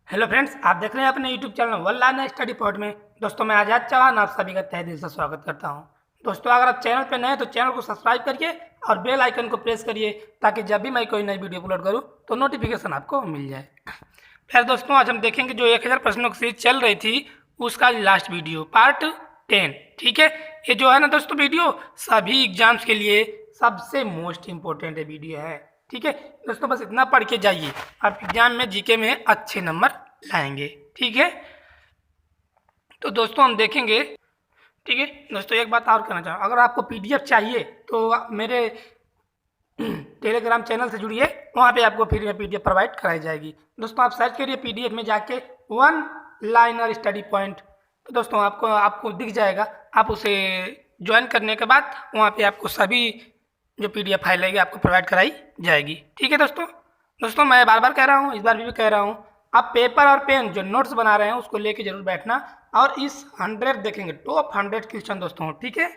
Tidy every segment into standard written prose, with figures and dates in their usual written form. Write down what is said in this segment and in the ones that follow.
Hello friends, आप देख रहे हैं अपने YouTube channel one line study point में। दोस्तों, मैं आज़ाद चौहान आप सभी का तहे दिल से स्वागत करता हूं। दोस्तों, अगर आप चैनल पर नए हैं तो चैनल को सब्सक्राइब करिए और बेल आइकन को प्रेस करिए ताकि जब भी मैं कोई नई वीडियो अपलोड करूं तो नोटिफिकेशन आपको मिल जाए। फिर दोस्तों, आज हम देखेंगे जो 1000 प्रश्नों की सीरीज चल रही थी उसका लास्ट वीडियो पार्ट 10। ठीक है, ये जो है ना दोस्तों वीडियो सभी एग्जाम्स के लिए सबसे मोस्ट इम्पोर्टेंट वीडियो है। ठीक है दोस्तों, बस इतना पढ़ के जाइए, आप एग्जाम में जीके में अच्छे नंबर लाएंगे। ठीक है, तो दोस्तों हम देखेंगे। ठीक है दोस्तों, एक बात और कहना चाहूँ, अगर आपको पीडीएफ चाहिए तो आप मेरे टेलीग्राम चैनल से जुड़िए, वहाँ पे आपको फ्री में पीडीएफ प्रोवाइड कराई जाएगी। दोस्तों, आप सर्च करिए पीडीएफ में जाके वन लाइनर स्टडी पॉइंट, तो दोस्तों आपको दिख जाएगा। आप उसे ज्वाइन करने के बाद वहाँ पे आपको सभी जो पीडीएफ फाइल रहेगी आपको प्रोवाइड कराई जाएगी। ठीक है दोस्तों, मैं बार बार कह रहा हूँ, इस बार भी कह रहा हूँ, आप पेपर और पेन जो नोट्स बना रहे हैं उसको लेके जरूर बैठना और इस 100 देखेंगे, टॉप 100 क्वेश्चन दोस्तों। ठीक है,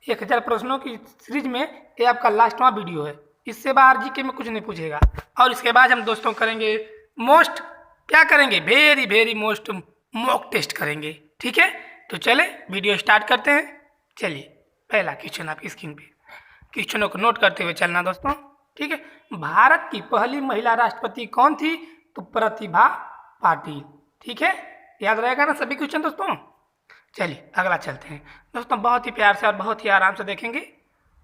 1000 प्रश्नों की सीरीज में ये आपका लास्टवां वीडियो है, इससे बाहर जीके में कुछ नहीं पूछेगा। और इसके बाद हम दोस्तों करेंगे मोस्ट, क्या करेंगे, very very most mock test करेंगे। ठीक है, तो चले वीडियो स्टार्ट करते हैं। चलिए, पहला क्वेश्चन आपकी स्क्रीन पे, क्वेश्चनों को नोट करते हुए चलना दोस्तों। ठीक है, भारत की पहली महिला राष्ट्रपति कौन थी? तो प्रतिभा पाटिल। ठीक है, याद रहेगा ना सभी क्वेश्चन दोस्तों। चलिए अगला चलते हैं दोस्तों, बहुत ही प्यार से और बहुत ही आराम से देखेंगे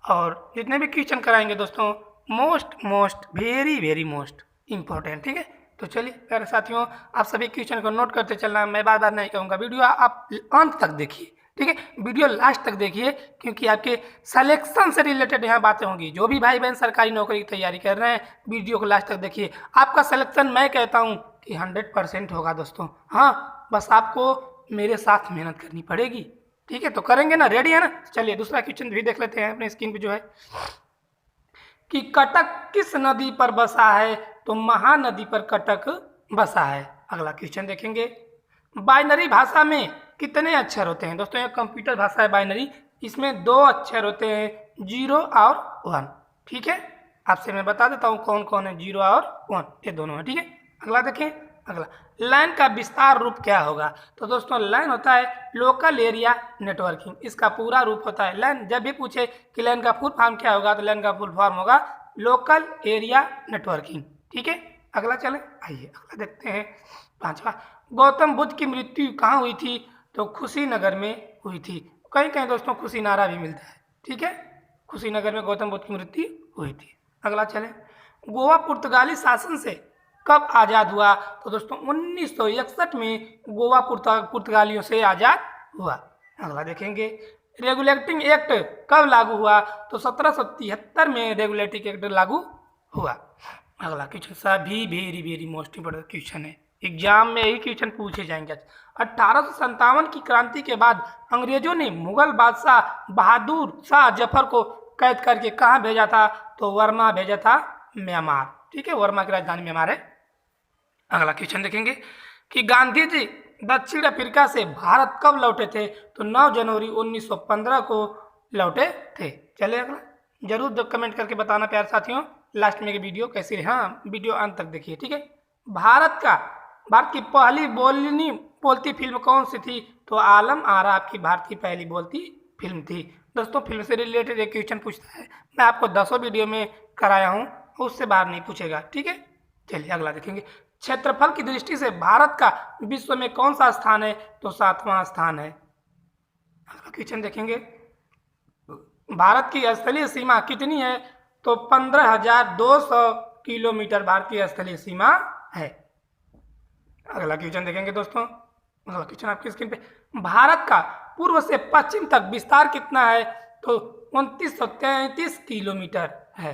और जितने भी क्वेश्चन कराएंगे दोस्तों most very very most important. ठीक है, तो चलिए प्यारे साथियों, आप सभी क्वेश्चन को नोट करते चलना, मैं बार बार नहीं कहूँगा, वीडियो आप अंत तक देखिए। ठीक है, वीडियो लास्ट तक देखिए क्योंकि आपके सिलेक्शन से रिलेटेड यहाँ बातें होंगी। जो भी भाई बहन सरकारी नौकरी की तैयारी कर रहे हैं वीडियो को लास्ट तक देखिए, आपका सिलेक्शन मैं कहता हूँ कि 100% होगा दोस्तों। हाँ, बस आपको मेरे साथ मेहनत करनी पड़ेगी। ठीक है, तो करेंगे ना, रेडी है ना? चलिए दूसरा क्वेश्चन भी देख लेते हैं अपने स्क्रीन पे, जो है कि कटक किस नदी पर बसा है? तो महानदी पर कटक बसा है। अगला क्वेश्चन देखेंगे, बाइनरी भाषा में कितने अक्षर होते हैं? दोस्तों, ये कंप्यूटर भाषा है बाइनरी, इसमें 2 अक्षर होते हैं, 0 और 1। ठीक है, आपसे मैं बता देता हूँ कौन कौन है, 0 और 1, ये दोनों है। ठीक है, अगला देखें, अगला लाइन का विस्तार रूप क्या होगा? तो दोस्तों लाइन होता है लोकल एरिया नेटवर्किंग, इसका पूरा रूप होता है लाइन। जब भी पूछे कि लाइन का फुल फॉर्म क्या होगा तो लाइन का फुल फॉर्म होगा लोकल एरिया नेटवर्किंग। ठीक है, अगला चले, आइए अगला देखते हैं, पांचवा, गौतम बुद्ध की मृत्यु कहाँ हुई थी? तो कुशीनगर में हुई थी। कहीं कहीं दोस्तों कुशीनारा भी मिलता है। ठीक है, कुशीनगर में गौतम बुद्ध की मृत्यु हुई थी। अगला चले, गोवा पुर्तगाली शासन से कब आज़ाद हुआ? तो दोस्तों 1961 में गोवा पुर्तगालियों से आज़ाद हुआ। अगला देखेंगे, रेगुलेटिंग एक्ट कब लागू हुआ? तो 1773 में रेगुलेटिंग एक्ट लागू हुआ। अगला क्वेश्चन सभी very very most important question है, एग्जाम में यही क्वेश्चन पूछे जाएंगे। 1857 की क्रांति के बाद अंग्रेजों ने मुगल बादशाह बहादुर शाह जफर को कैद करके कहाँ भेजा था? तो वर्मा भेजा था, म्यांमार। ठीक है, वर्मा की राजधानी म्यांमार है। अगला क्वेश्चन देखेंगे कि गांधी जी दक्षिण अफ्रीका से भारत कब लौटे थे? तो 9 जनवरी 1915 को लौटे थे। चलिए अगला, जरूर कमेंट करके बताना प्यार साथियों लास्ट में की वीडियो कैसी रही। हाँ, वीडियो अंत तक देखिए। ठीक है, भारत की पहली बोलती फिल्म कौन सी थी? तो आलम आरा आपकी भारत की पहली बोलती फिल्म थी। दोस्तों, फिल्म से रिलेटेड एक क्वेश्चन पूछता है, मैं आपको 10 वीडियो में कराया हूँ, उससे बाहर नहीं पूछेगा। ठीक है, चलिए अगला देखेंगे, क्षेत्रफल की दृष्टि से भारत का विश्व में कौन सा स्थान है? तो 7वां स्थान है। अगला क्वेश्चन देखेंगे, भारत की स्थलीय सीमा कितनी है? तो 15,200 किलोमीटर भारत की स्थलीय सीमा है। अगला क्वेश्चन देखेंगे दोस्तों, अगला क्वेश्चन आपकी स्क्रीन पे, भारत का पूर्व से पश्चिम तक विस्तार कितना है? तो 2933 किलोमीटर है।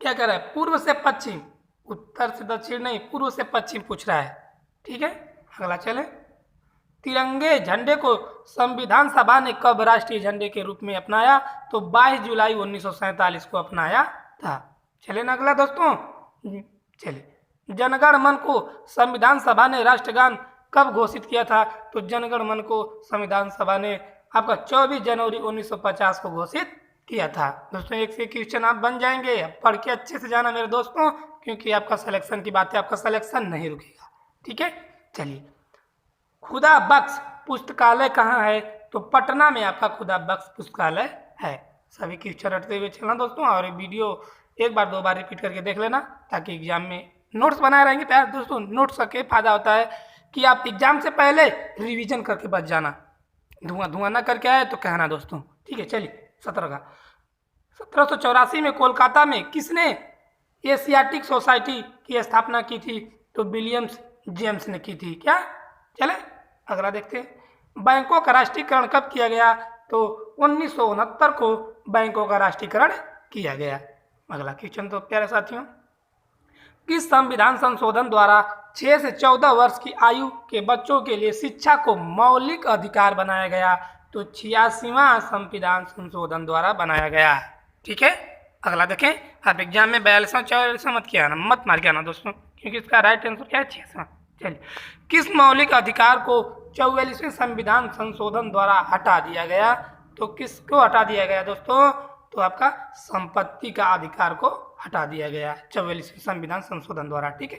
क्या कह रहा है? पूर्व से पश्चिम, उत्तर से दक्षिण नहीं, पूर्व से पश्चिम पूछ रहा है। ठीक है, अगला चले, तिरंगे झंडे को संविधान सभा ने कब राष्ट्रीय झंडे के रूप में अपनाया? तो 22 जुलाई 1947 को अपनाया था। चले ना अगला दोस्तों, चलिए, जनगण मन को संविधान सभा ने राष्ट्रगान कब घोषित किया था? तो जनगण मन को संविधान सभा ने आपका 24 जनवरी 1950 को घोषित किया था। दोस्तों, एक से क्वेश्चन आप बन जाएंगे, पढ़ के अच्छे से जाना मेरे दोस्तों, क्योंकि आपका सिलेक्शन की बात है, आपका सिलेक्शन नहीं रुकेगा। ठीक है। चलिए, खुदा बख्श पुस्तकालय कहाँ है? तो पटना में आपका खुदा बख्श पुस्तकालय है। सभी क्वेश्चन रटते हुए चलना दोस्तों, और ये वीडियो एक बार दो बार रिपीट करके देख लेना ताकि एग्जाम में नोट्स बनाए रहेंगे तैयार। दोस्तों नोट्स का क्या फ़ायदा होता है कि आप एग्जाम से पहले रिवीजन करके बच जाना, धुआं धुआं ना करके आए तो कहना दोस्तों, ठीक है। चलिए 1784 में कोलकाता में किसने एशियाटिक सोसाइटी की स्थापना की थी? तो विलियम्स जेम्स ने की थी। क्या? चले अगला देखते हैं। बैंकों का राष्ट्रीयकरण कब किया गया? तो 1969 को बैंकों का राष्ट्रीयकरण किया गया। अगला क्वेश्चन तो प्यारे साथियों, किस संविधान संशोधन द्वारा 6 से 14 वर्ष की आयु के बच्चों के लिए शिक्षा को मौलिक अधिकार बनाया गया? तो 86वां संविधान संशोधन द्वारा बनाया गया। ठीक है। अगला देखें, आप एग्जाम में 42वां 44वां मत मार के आना दोस्तों, क्योंकि इसका राइट आंसर क्या है? 86वां। चलिए, किस मौलिक अधिकार को 44वें संविधान संशोधन द्वारा हटा दिया गया? तो किसको हटा दिया गया दोस्तों? तो आपका संपत्ति का अधिकार को हटा दिया गया 44वें संविधान संशोधन द्वारा। ठीक है।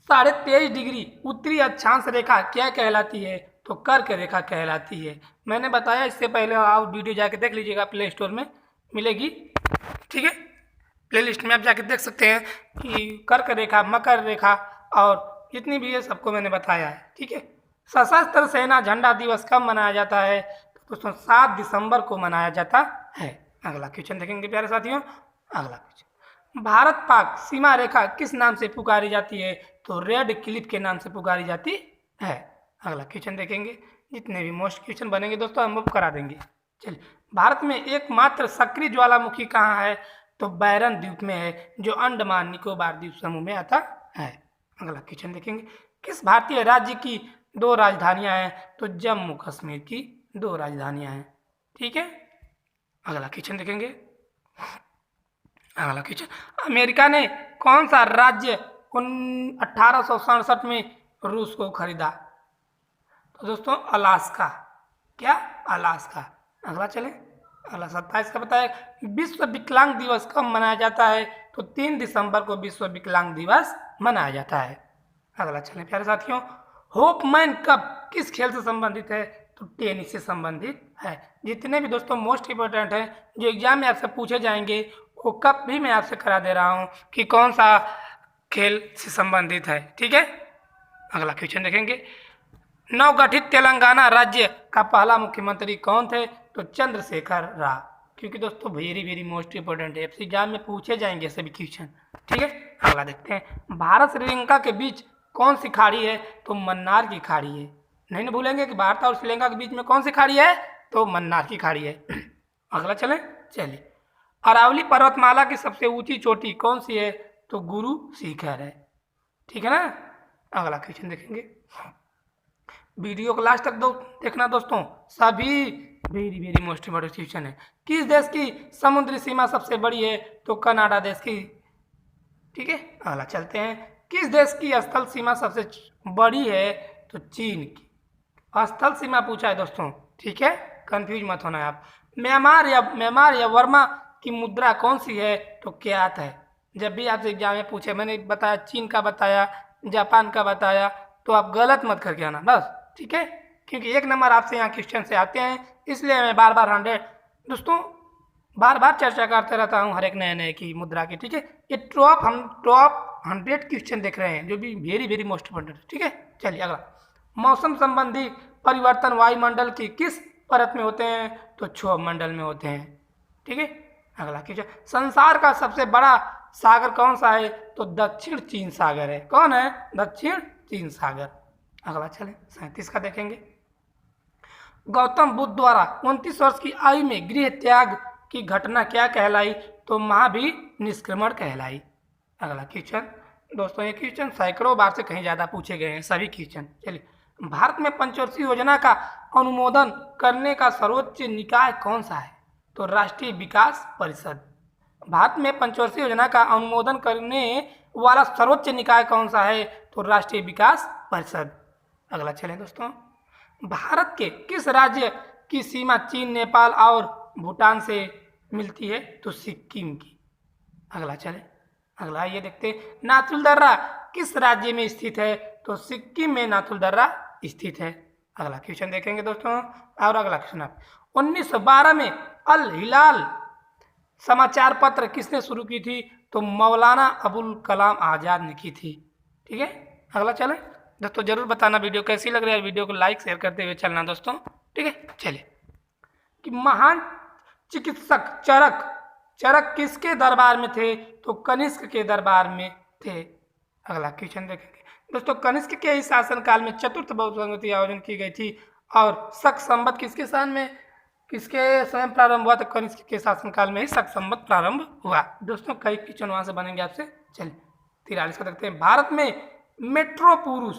23.5 डिग्री उत्तरी अक्षांश रेखा क्या कहलाती है? तो कर्क रेखा कहलाती है। मैंने बताया इससे पहले, आप वीडियो जाके देख लीजिएगा, प्ले स्टोर में मिलेगी। ठीक है, प्ले लिस्ट में आप जाके देख सकते हैं कि कर्क रेखा, मकर रेखा और जितनी भी है सबको मैंने बताया है। ठीक है। सशस्त्र सेना झंडा दिवस कब मनाया जाता है? तो दोस्तों 7 दिसंबर को मनाया जाता है। अगला क्वेश्चन देखेंगे प्यारे साथियों। अगला क्वेश्चन, भारत पाक सीमा रेखा किस नाम से पुकारी जाती है? तो रेड क्लिफ के नाम से पुकारी जाती है। अगला क्वेश्चन देखेंगे, जितने भी मोस्ट क्वेश्चन बनेंगे दोस्तों हम वो करा देंगे। चलिए, भारत में एकमात्र सक्रिय ज्वालामुखी कहाँ है? तो बैरन द्वीप में है, जो अंडमान निकोबार द्वीप समूह में आता है। अगला क्वेश्चन देखेंगे, किस भारतीय राज्य की 2 राजधानियां हैं? तो जम्मू कश्मीर की 2 राजधानियां हैं। ठीक है। अगला क्वेश्चन देखेंगे। अगला क्वेश्चन, अमेरिका ने कौन सा राज्य 1867 में रूस को खरीदा? तो दोस्तों अलास्का। क्या? अलास्का। अगला चले, अगला 27 का बताया, विश्व विकलांग दिवस कब मनाया जाता है? तो 3 दिसंबर को विश्व विकलांग दिवस मनाया जाता है। अगला चलें प्यारे साथियों, होपमैन कप किस खेल से संबंधित है? तो टेनिस से संबंधित है। जितने भी दोस्तों मोस्ट इंपॉर्टेंट हैं जो एग्जाम में आपसे पूछे जाएंगे, वो कप भी मैं आपसे करा दे रहा हूँ कि कौन सा खेल से संबंधित है। ठीक है। अगला क्वेश्चन देखेंगे, नवगठित तेलंगाना राज्य का पहला मुख्यमंत्री कौन थे? तो चंद्रशेखर राव। क्योंकि दोस्तों वेरी मोस्ट इंपॉर्टेंट है, एग्जाम में पूछे जाएंगे सभी क्वेश्चन। ठीक है। अगला देखते हैं, भारत श्रीलंका के बीच कौन सी खाड़ी है? तो मन्नार की खाड़ी है। नहीं ना भूलेंगे कि भारत और श्रीलंका के बीच में कौन सी खाड़ी है? तो मन्नार की खाड़ी है। अगला चलिए, अरावली पर्वतमाला की सबसे ऊंची चोटी कौन सी है? तो गुरु शिखर है। ठीक है ना। अगला क्वेश्चन देखेंगे, वीडियो को लास्ट तक देखना दोस्तों, सभी वेरी मोस्ट इंपॉर्टेंट क्वेश्चन है। किस देश की समुद्री सीमा सबसे बड़ी है? तो कनाडा देश की। ठीक है। अगला चलते हैं, किस देश की स्थल सीमा सबसे बड़ी है? तो चीन की स्थल सीमा पूछा है दोस्तों। ठीक है, कंफ्यूज मत होना आप। म्यांमार या वर्मा की मुद्रा कौन सी है? तो क्यात है। जब भी आपसे एग्जाम में पूछे, मैंने बताया चीन का बताया, जापान का बताया, तो आप गलत मत करके आना बस। ठीक है, क्योंकि 1 नंबर आपसे यहाँ क्वेश्चन से आते हैं, इसलिए मैं बार बार चर्चा करते रहता हूँ हर एक नए की मुद्रा की। ठीक है, ये टॉप 100 क्वेश्चन देख रहे हैं जो भी वेरी मोस्ट इंपॉर्टेंट है। ठीक है। चलिए अगला, मौसम संबंधी परिवर्तन वायुमंडल की किस परत में होते हैं? तो क्षोभ मंडल में होते हैं। ठीक है। अगला क्वेश्चन, संसार का सबसे बड़ा सागर कौन सा है? तो दक्षिण चीन सागर है। कौन है? दक्षिण चीन सागर। अगला चलें 37 का देखेंगे, गौतम बुद्ध द्वारा 29 वर्ष की आयु में गृह त्याग की घटना क्या कहलाई? तो महाभिनिष्क्रमण कहलाई। अगला क्वेश्चन दोस्तों, ये क्वेश्चन सैकड़ों बार से कहीं ज़्यादा पूछे गए हैं सभी क्वेश्चन। चलिए, भारत में पंचवर्षीय योजना का अनुमोदन करने का सर्वोच्च निकाय कौन सा है? तो राष्ट्रीय विकास परिषद। भारत में पंचवर्षीय योजना का अनुमोदन करने वाला सर्वोच्च निकाय कौन सा है? तो राष्ट्रीय विकास परिषद। अगला चलें दोस्तों, भारत के किस राज्य की सीमा चीन, नेपाल और भूटान से मिलती है? तो सिक्किम की। अगला चलें, अगला ये देखते हैं, नाथुल दर्रा किस राज्य में स्थित है? तो सिक्किम में नाथुल दर्रा स्थित है। अगला क्वेश्चन देखेंगे दोस्तों। और अगला क्वेश्चन आप 1912 में अल हिलाल समाचार पत्र किसने शुरू की थी? तो मौलाना अबुल कलाम आज़ाद ने की थी। ठीक है, अगला चले दोस्तों। जरूर बताना वीडियो कैसी लग रही है, वीडियो को लाइक शेयर करते हुए चलना दोस्तों। ठीक है, चलिए कि महान चिकित्सक चरक किसके दरबार में थे? तो कनिष्क के दरबार में थे। अगला क्वेश्चन देखेंगे दोस्तों। कनिष्क के ही शासनकाल में चतुर्थ बौद्ध संगति आयोजन की गई थी और शक संवत किसके समय प्रारंभ हुआ? तो कनिष्क के शासनकाल में ही शक संवत प्रारंभ हुआ। दोस्तों कई क्वेश्चन वहां से बनेंगे आपसे। चलिए 43 को देखते हैं। भारत में मेट्रो पुरुष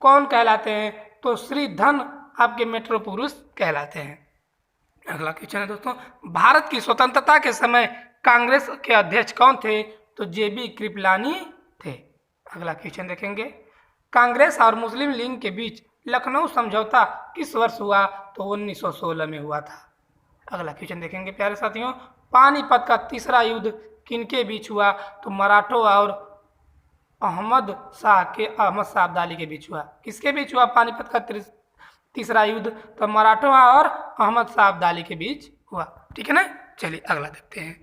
कौन कहलाते हैं? तो श्री धन आपके मेट्रो पुरुष कहलाते हैं। अगला क्वेश्चन है दोस्तों। भारत की स्वतंत्रता के समय कांग्रेस के अध्यक्ष कौन थे? तो जेबी कृपलानी थे। अगला क्वेश्चन देखेंगे। कांग्रेस और मुस्लिम लीग के बीच लखनऊ समझौता किस वर्ष हुआ? तो 1916 में हुआ था। अगला क्वेश्चन देखेंगे प्यारे साथियों। पानीपत का तीसरा युद्ध किनके बीच हुआ? तो मराठों और अहमद शाह अब्दाली के बीच हुआ। किसके बीच हुआ पानीपत का तीसरा युद्ध? तो मराठों और अहमद शाह अब्दाली के बीच हुआ। ठीक है ना, चलिए अगला देखते हैं।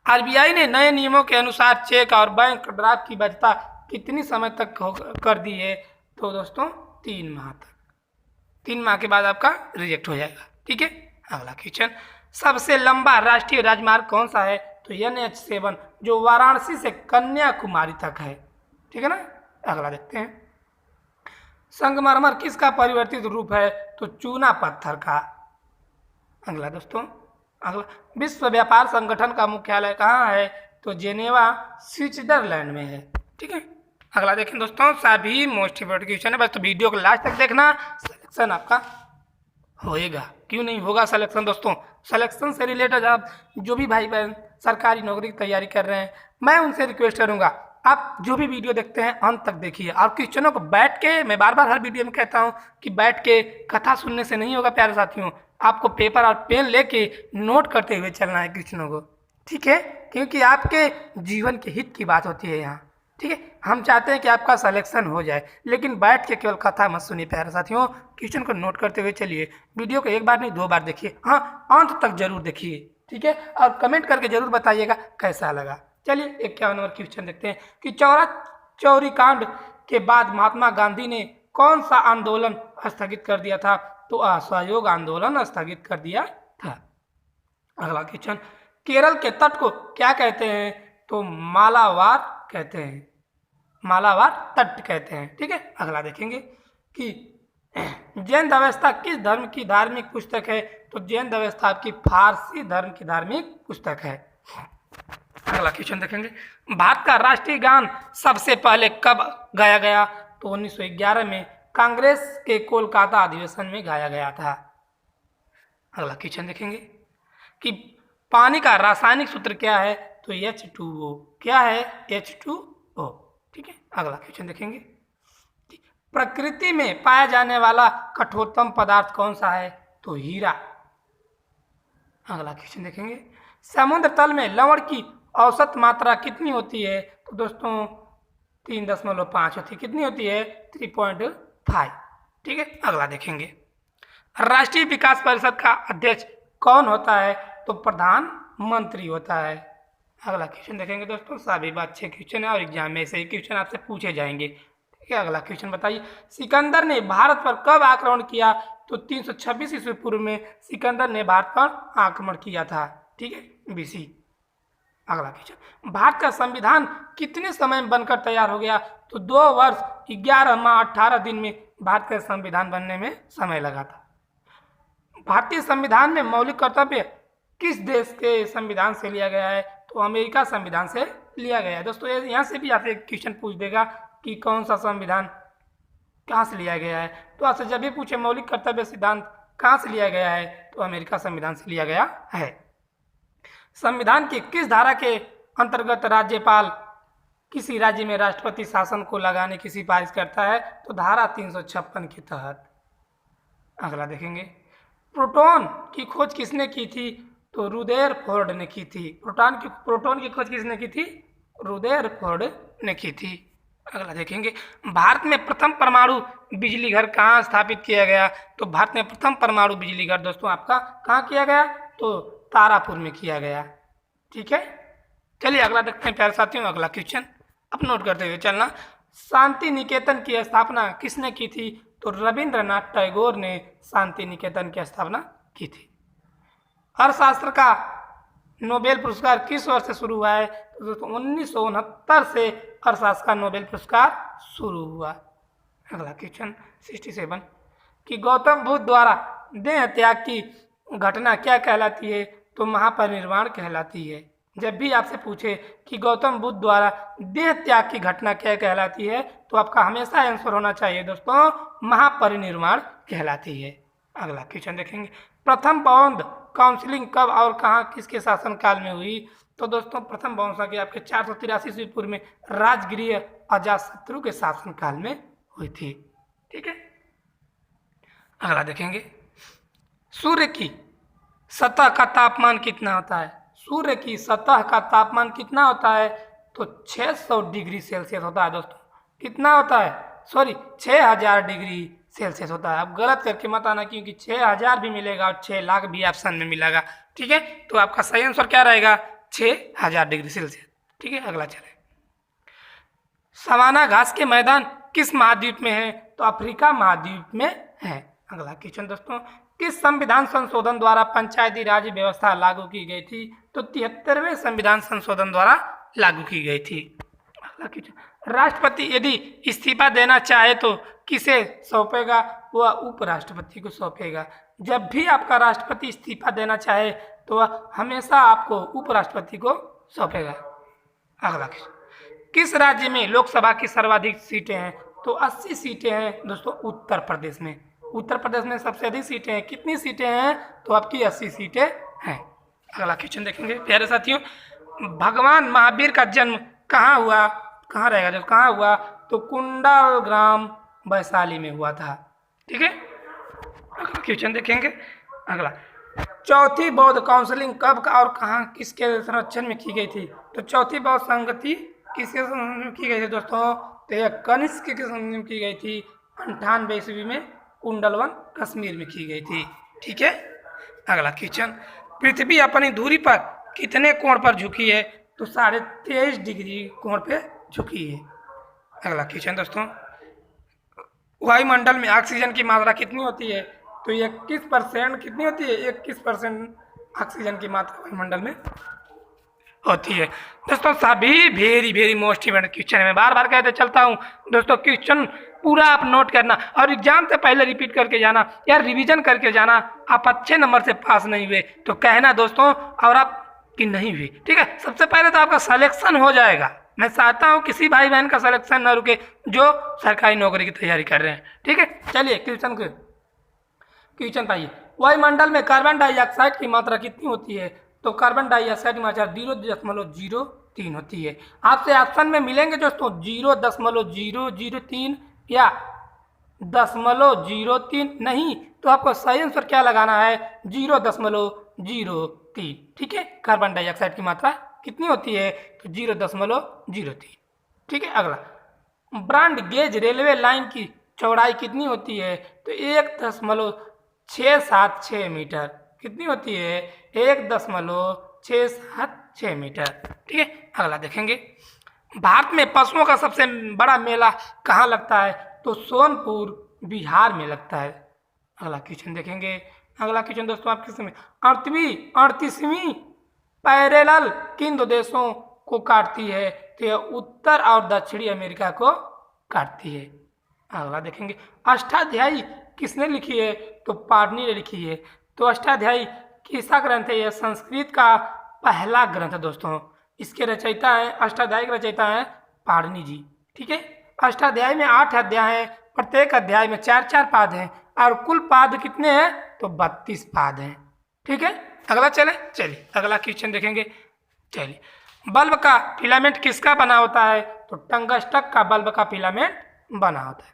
आरबीआई ने नए नियमों के अनुसार चेक और बैंक ड्राफ्ट की वैधता कितनी समय तक कर दी है? तो दोस्तों 3 माह तक। 3 माह के बाद आपका रिजेक्ट हो जाएगा। ठीक है, अगला क्वेश्चन। सबसे लंबा राष्ट्रीय राजमार्ग कौन सा है? तो NH7 जो वाराणसी से कन्याकुमारी तक है। ठीक है ना, अगला देखते हैं। संगमरमर किसका परिवर्तित रूप है? तो चूना पत्थर का। अगला दोस्तों, अगला विश्व व्यापार संगठन का मुख्यालय कहाँ है? तो जेनेवा स्विट्जरलैंड में है। ठीक है, अगला देखें दोस्तों। सभी मोस्ट इंपोर्टेंट क्वेश्चन है, बस तो वीडियो को लास्ट तक देखना, सिलेक्शन आपका होएगा। क्यों नहीं होगा सिलेक्शन दोस्तों? सिलेक्शन से रिलेटेड आप जो भी भाई बहन सरकारी नौकरी की तैयारी कर रहे हैं, मैं उनसे रिक्वेस्ट करूंगा आप जो भी वीडियो देखते हैं अंत तक देखिए और क्वेश्चनों को बैठ के, मैं बार बार हर वीडियो में कहता हूं कि बैठ के कथा सुनने से नहीं होगा प्यारे साथियों, आपको पेपर और पेन लेके नोट करते हुए चलना है क्वेश्चनों को। ठीक है, क्योंकि आपके जीवन के हित की बात होती है यहाँ। ठीक है, हम चाहते हैं कि आपका सिलेक्शन हो जाए, लेकिन बैठ के केवल कथा मत सुनिए प्यारे साथियों, क्वेश्चन को नोट करते हुए चलिए। वीडियो को एक बार नहीं 2 बार देखिए, हाँ अंत तक जरूर देखिए। ठीक है, और कमेंट करके जरूर बताइएगा कैसा लगा। चलिए 51 नंबर क्वेश्चन देखते हैं कि चौरी कांड के बाद महात्मा गांधी ने कौन सा आंदोलन स्थगित कर दिया था? तो असहयोग आंदोलन स्थगित कर दिया था। अगला क्वेश्चन। केरल के तट को क्या कहते हैं? तो मालाबार कहते हैं, मालाबार तट कहते हैं। ठीक है, अगला देखेंगे कि जैन अवस्था किस धर्म की धार्मिक पुस्तक है? तो जैन अवस्था आपकी फारसी धर्म की धार्मिक पुस्तक है। अगला क्वेश्चन देखेंगे। भारत का राष्ट्रीय गान सबसे पहले कब गाया गया? तो 1911 में कांग्रेस के कोलकाता अधिवेशन में गाया गया था। अगला क्वेश्चन देखेंगे कि पानी का रासायनिक सूत्र क्या है? तो H2O। क्या है? H2O। ठीक है, अगला क्वेश्चन देखेंगे। प्रकृति में पाया जाने वाला कठोरतम पदार्थ कौन सा है? तो हीरा। अगला क्वेश्चन देखेंगे। समुद्र तल में लवण की औसत मात्रा कितनी होती है? तो दोस्तों 3.5 होती है। कितनी होती है? 3.5। ठीक है, अगला देखेंगे। राष्ट्रीय विकास परिषद का अध्यक्ष कौन होता है? तो प्रधानमंत्री होता है। अगला क्वेश्चन देखेंगे दोस्तों। सभी बात अच्छे क्वेश्चन है और एग्जाम में से क्वेश्चन आपसे पूछे जाएंगे। ठीक है, अगला क्वेश्चन बताइए। सिकंदर ने भारत पर कब आक्रमण किया? तो 326 ईस्वी पूर्व में सिकंदर ने भारत पर आक्रमण किया था। ठीक है, BC। अगला क्वेश्चन। भारत का संविधान कितने समय में बनकर तैयार हो गया? तो 2 वर्ष 11 माह 18 दिन में भारत का संविधान बनने में समय लगा था। भारतीय संविधान में मौलिक कर्तव्य किस देश के संविधान से लिया गया है? तो अमेरिका संविधान से लिया गया है। दोस्तों यहाँ से भी आपसे क्वेश्चन पूछ देगा कि कौन सा संविधान कहाँ से लिया गया है। तो आपसे जब भी पूछे मौलिक कर्तव्य सिद्धांत कहाँ से लिया गया है? तो अमेरिका संविधान से लिया गया है। संविधान की किस धारा के अंतर्गत राज्यपाल किसी राज्य में राष्ट्रपति शासन को लगाने की सिफारिश करता है? तो धारा 356 के तहत। अगला देखेंगे। प्रोटॉन की खोज किसने की थी? तो रुदरफोर्ड ने की थी। प्रोटॉन की खोज किसने की थी? रुदरफोर्ड ने की थी। अगला देखेंगे, भारत में प्रथम परमाणु बिजली घर कहाँ स्थापित किया गया? तो भारत में प्रथम परमाणु बिजली घर दोस्तों आपका कहाँ किया गया? तो तारापुर में किया गया। ठीक है, चलिए अगला देखते हैं प्यारे साथियों। अगला क्वेश्चन अब नोट करते हुए चलना। शांति निकेतन की स्थापना किसने की थी? तो रविंद्रनाथ टैगोर ने शांति निकेतन की स्थापना की थी। अर्थशास्त्र का नोबेल पुरस्कार किस वर्ष से शुरू हुआ है? तो दोस्तों 1969 से अर्थशास्त्र का नोबेल पुरस्कार शुरू हुआ। अगला क्वेश्चन 67 कि गौतम बुद्ध द्वारा देह त्याग की घटना क्या कहलाती है? तो महापरिनिर्वाण कहलाती है। जब भी आपसे पूछे कि गौतम बुद्ध द्वारा देह त्याग की घटना क्या कहलाती है, तो आपका हमेशा आंसर होना चाहिए दोस्तों महापरिनिर्वाण कहलाती है। अगला क्वेश्चन देखेंगे, प्रथम बौद्ध काउंसिलिंग कब और कहाँ किसके शासनकाल में हुई? तो दोस्तों प्रथम बौद्ध की आपके 483 ईस्वी पूर्व में राजगृह अजातशत्रु के शासनकाल में हुई थी। ठीक है, अगला देखेंगे, सूर्य की सतह का तापमान कितना होता है? सूर्य की सतह का तापमान कितना होता है? तो 600 डिग्री सेल्सियस होता है दोस्तों। कितना होता है? सॉरी 6000 डिग्री सेल्सियस होता है। आप गलत करके मत आना, क्योंकि 6000 भी मिलेगा और 6 लाख भी ऑप्शन में मिलेगा। ठीक है, तो आपका सही आंसर क्या रहेगा? 6000 डिग्री सेल्सियस। ठीक है, अगला चले, सवाना घास के मैदान किस महाद्वीप में है? तो अफ्रीका महाद्वीप में है। अगला क्वेश्चन दोस्तों, किस संविधान संशोधन द्वारा पंचायती राज व्यवस्था लागू की गई थी? तो 73वें संविधान संशोधन द्वारा लागू की गई थी। अगला क्वेश्चन, राष्ट्रपति यदि इस्तीफा देना चाहे तो किसे सौंपेगा? वह उपराष्ट्रपति को सौंपेगा। जब भी आपका राष्ट्रपति इस्तीफा देना चाहे तो वह हमेशा आपको उपराष्ट्रपति को सौंपेगा। अगला क्वेश्चन, किस राज्य में लोकसभा की सर्वाधिक सीटें हैं? तो 80 सीटें हैं दोस्तों उत्तर प्रदेश में। उत्तर प्रदेश में सबसे अधिक सीटें हैं। कितनी सीटें हैं? तो आपकी 80 सीटें हैं। अगला क्वेश्चन देखेंगे प्यारे साथियों, भगवान महावीर का जन्म कहाँ हुआ? कहाँ रहेगा जब कहाँ हुआ? तो कुंडलग्राम वैशाली में हुआ था। ठीक है, अगला क्वेश्चन देखेंगे। अगला, चौथी बौद्ध काउंसिलिंग कब और कहाँ किसके संरक्षण में की गई थी? तो चौथी बौद्ध संगति किसके संरक्षण में की गई थी दोस्तों? तो यह कनिष्क के संरक्षण में की गई थी। 98 ईस्वी में कुंडलवन कश्मीर में की गई थी। ठीक है, अगला क्वेश्चन, पृथ्वी अपनी दूरी पर कितने कोण पर झुकी है? तो 23.5 डिग्री कोण पे झुकी है। अगला क्वेश्चन दोस्तों, वायुमंडल में ऑक्सीजन की मात्रा कितनी होती है? तो 21% कितनी होती है? 21% ऑक्सीजन की मात्रा वायुमंडल में होती है। दोस्तों सभी वेरी मोस्ट इम्पोर्टेंट क्वेश्चन है। मैं बार बार कहते चलता हूँ दोस्तों, क्वेश्चन पूरा आप नोट करना और एग्जाम से पहले रिपीट करके जाना या रिवीजन करके जाना। आप अच्छे नंबर से पास नहीं हुए तो कहना दोस्तों, और आप कि नहीं हुई। ठीक है, सबसे पहले तो आपका सिलेक्शन हो जाएगा। मैं चाहता हूँ किसी भाई बहन का सिलेक्शन न रुके जो सरकारी नौकरी की तैयारी कर रहे हैं। ठीक है, चलिए क्वेश्चन पाइए, वायुमंडल में कार्बन डाइऑक्साइड की मात्रा कितनी होती है? तो कार्बन डाइऑक्साइड की मात्रा 0.03 होती है। आपसे ऑप्शन में मिलेंगे दोस्तों 0.003 या 0.03, नहीं तो आपको सही आंसर क्या लगाना है? 0.03। ठीक है, कार्बन डाइऑक्साइड की मात्रा कितनी होती है? तो 0.03। ठीक है, अगला, ब्रॉड गेज रेलवे लाइन की चौड़ाई कितनी होती है? तो 1.676 मीटर। कितनी होती है? 1.676 मीटर। ठीक है, अगला देखेंगे, भारत में पशुओं का सबसे बड़ा मेला कहाँ लगता है? तो सोनपुर बिहार में लगता है। अगला क्वेश्चन देखेंगे। अगला क्वेश्चन दोस्तों आपके समय 38वीं पैरेलल किन दो देशों को काटती है? तो यह उत्तर और दक्षिणी अमेरिका को काटती है। अगला देखेंगे, अष्टाध्यायी किसने लिखी है? तो पाणिनि ने लिखी है। तो अष्टाध्यायी किसका ग्रंथ है? यह संस्कृत का पहला ग्रंथ है दोस्तों। इसके रचयिता हैं, अष्टाध्यायी के रचयिता हैं पाणिनि जी। ठीक है, अष्टाध्यायी में 8 अध्याय हैं, प्रत्येक अध्याय में 4-4 पाद हैं और कुल पाद कितने हैं? तो 32 पाद हैं। ठीक है, अगला चलिए अगला क्वेश्चन देखेंगे। चलिए, बल्ब का फिलामेंट किसका बना होता है? तो टंगस्टन का बल्ब का फिलामेंट बना होता है।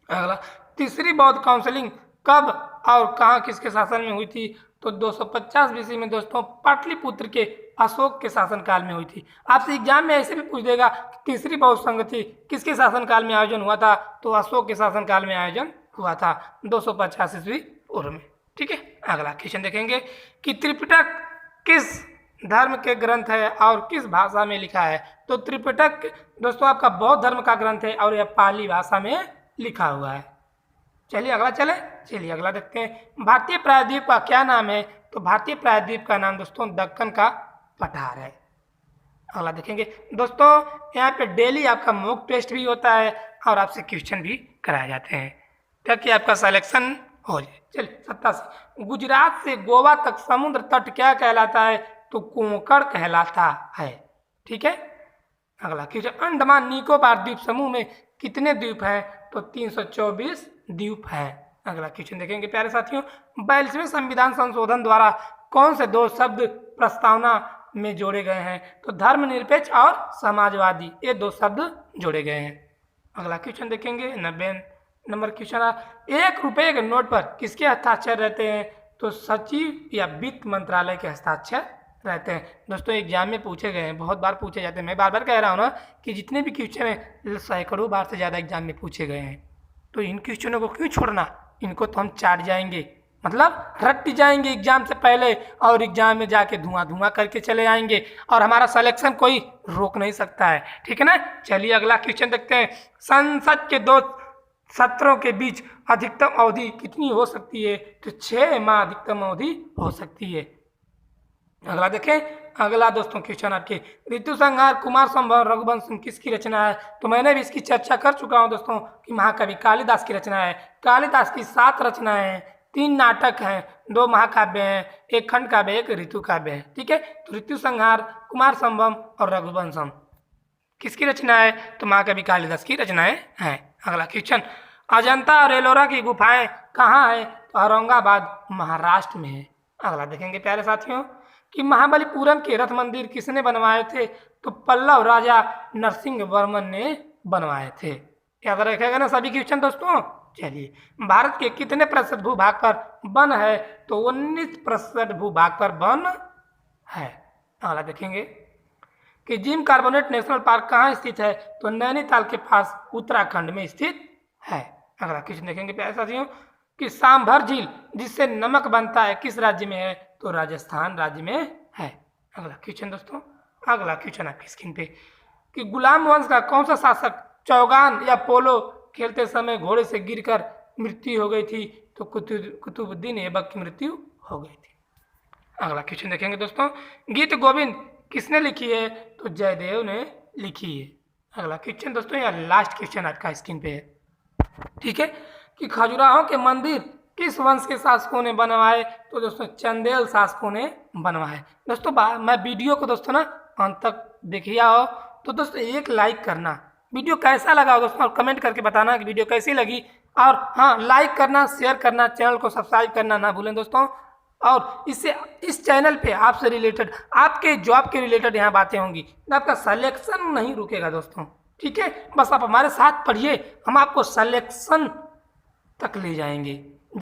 अगला, तीसरी बौद्ध काउंसिलिंग कब और कहाँ किसके शासन में हुई थी? तो 250 BC में दोस्तों पाटलिपुत्र के अशोक के शासनकाल में हुई थी। आपसे एग्जाम में ऐसे भी पूछ देगा कि तीसरी बौद्ध संगति किसके शासनकाल में आयोजन हुआ था, तो अशोक के शासनकाल में आयोजन हुआ था 250 ईस्वी पूर्व में। ठीक है, अगला क्वेश्चन देखेंगे कि त्रिपिटक किस धर्म के ग्रंथ है और किस भाषा में लिखा है। तो त्रिपिटक दोस्तों आपका बौद्ध धर्म का ग्रंथ है और यह पाली भाषा में लिखा हुआ है। चलिए अगला देखते हैं। भारतीय प्रायद्वीप का क्या नाम है। तो भारतीय प्रायद्वीप का नाम दोस्तों दक्कन का पठार है। अगला देखेंगे दोस्तों, यहाँ पे डेली आपका मॉक टेस्ट भी होता है और आपसे क्वेश्चन भी कराए जाते हैं ताकि आपका सिलेक्शन हो जाए। चलिए 87, गुजरात से गोवा तक समुद्र तट क्या कहलाता है। तो कोंकण कहलाता है। ठीक है, अगला क्वेश्चन, अंडमान निकोबार द्वीप समूह में कितने द्वीप हैं। तो 324 द्वीप हैं। अगला क्वेश्चन देखेंगे प्यारे साथियों, 42वें संविधान संशोधन द्वारा कौन से दो शब्द प्रस्तावना में जोड़े गए हैं। तो धर्मनिरपेक्ष और समाजवादी, ये दो शब्द जोड़े गए हैं। अगला क्वेश्चन देखेंगे 90 नंबर क्वेश्चन, 1 रुपये के नोट पर किसके हस्ताक्षर रहते हैं। तो सचिव या वित्त मंत्रालय के हस्ताक्षर रहते हैं। दोस्तों एग्जाम में पूछे गए हैं, बहुत बार पूछे जाते हैं। मैं बार बार कह रहा हूँ ना कि जितने भी क्वेश्चन हैं सैकड़ों बार से ज़्यादा एग्जाम में पूछे गए हैं, तो इन क्वेश्चनों को क्यों छोड़ना, इनको तो हम चाट जाएंगे, मतलब रट जाएंगे एग्जाम से पहले और एग्जाम में जाके धुआं करके चले आएंगे और हमारा सिलेक्शन कोई रोक नहीं सकता है। ठीक है ना। चलिए अगला क्वेश्चन देखते हैं, संसद के 2 सत्रों के बीच अधिकतम अवधि कितनी हो सकती है। तो 6 माह अधिकतम अवधि हो सकती है। अगला देखें, अगला दोस्तों क्वेश्चन आपके, ऋतु संहार कुमार संभव रघुवंशम किसकी रचना है। तो मैंने भी इसकी चर्चा कर चुका हूं दोस्तों कि महाकवि कालिदास की रचना है। कालिदास की 7 रचनाएं हैं, 3 नाटक हैं, 2 महाकाव्य हैं, 1 खंड काव्य, 1 ऋतु काव्य है। ठीक है, तो ऋतु संहार, कुमार संभव और रघुवंशम किसकी रचना है। तो महाकवि कालिदास की रचनाएं हैं। अगला क्वेश्चन, अजंता और एलोरा की गुफाएं कहाँ है। तो औरंगाबाद महाराष्ट्र में है। अगला देखेंगे प्यारे साथियों कि महाबलीपुरम के रथ मंदिर किसने बनवाए थे। तो पल्लव राजा नरसिंह वर्मन ने बनवाए थे। याद रखेगा ना सभी क्वेश्चन दोस्तों। चलिए, भारत के कितने प्रतिशत भूभाग पर वन है। तो 19% भूभाग पर वन है। अगला देखेंगे कि जिम कार्बोनेट नेशनल पार्क कहाँ स्थित है। तो नैनीताल के पास उत्तराखंड में स्थित है। अगला क्वेश्चन देखेंगे प्यारे साथियों कि सांभर झील जिससे नमक बनता है किस राज्य में है। तो राजस्थान राज्य में है। अगला क्वेश्चन दोस्तों, अगला क्वेश्चन आपकी स्क्रीन पे कि गुलाम वंश का कौन सा शासक चौगान या पोलो खेलते समय घोड़े से गिरकर मृत्यु हो गई थी। तो कुतुबुद्दीन ऐबक की मृत्यु हो गई थी। अगला क्वेश्चन देखेंगे दोस्तों, गीत गोविंद किसने लिखी है। तो जयदेव ने लिखी है। अगला क्वेश्चन दोस्तों, यह लास्ट क्वेश्चन आपका स्क्रीन पे है। ठीक है, कि खजुराहो के मंदिर किस वंश के शासकों ने बनवाए। तो दोस्तों चंदेल शासकों ने बनवाए। दोस्तों मैं वीडियो को दोस्तों ना अंत तक देखिए हो तो दोस्तों एक लाइक करना, वीडियो कैसा लगा दोस्तों और कमेंट करके बताना कि वीडियो कैसी लगी। और हाँ, लाइक करना, शेयर करना, चैनल को सब्सक्राइब करना ना भूलें दोस्तों। और इससे इस चैनल पे आपसे रिलेटेड, आपके जॉब के रिलेटेड यहाँ बातें होंगी, आपका सिलेक्शन नहीं रुकेगा दोस्तों। ठीक है, बस आप हमारे साथ पढ़िए, हम आपको सिलेक्शन तक ले जाएंगे।